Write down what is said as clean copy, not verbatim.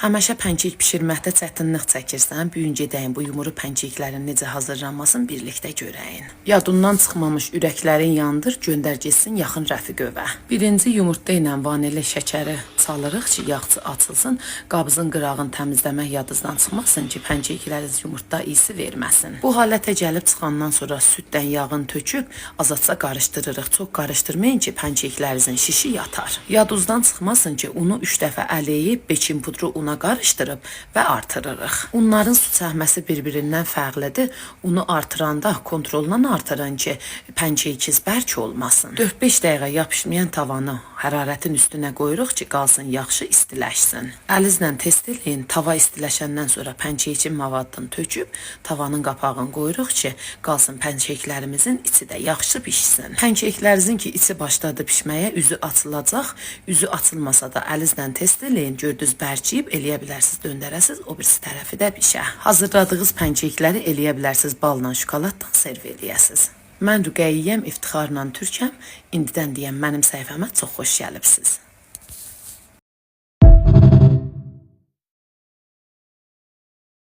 Həmişə pankek bişirməkdə çətinlik çəkirsən, bu gün gedəyin bu yumuru pankeklərin necə hazırlanmasını birlikdə görəyin. Yadından çıxmamış ürəklərin yandır, göndər getsin yaxın rəfiqövə. Birinci yumurta ilə vanilya şəkəri salırıq ki, yağçı açılsın, qabızın qırağını təmizləmək yadınızdan çıxmasın ki, pankekləriniz yumurta isi verməsin. Bu halətə gəlib çıxandan sonra süddən yağını töküb azadca qarışdırırıq. Çox qarışdırmayın ki, pankeklərinizin şişi yatar. Yadınızdan çıxmasın ki, unu 3 dəfə ələyib bekin pudru una qarışdırıb və artırırıq. Unların su çəkməsi bir-birindən fərqlidir. Unu artıranda kontroldan artırın ki, pankekiniz bərk olmasın. 4-5 dəqiqə yapışmayan tavanı hərarətin üstünə qoyuruq ki, qalsın yaxşı istiləşsin. Əlinizlə test eləyin. Tava istiləşəndən sonra pankekin mavadını töküb tavanın qapağını qoyuruq ki, qalsın pankeklərimizin içi də yaxşı pişsin. Pankeklərinizin ki, içi başladı pişməyə, üzü açılacaq. Üzü açılmasa da əlinizlə test eləyin. Gördünüz bərkiyib eləyə bilərsiniz, döndərəsiniz, o birisi tərəfi də pişə. Hazırladığınız pankekləri eləyə bilərsiniz, balla, şokoladdan serv eləyəsiniz. Mən Rüqəyyəm, İftixarla Türkəm. İndidən deyəm, mənim səhifəmə çox xoş gəlibsiniz.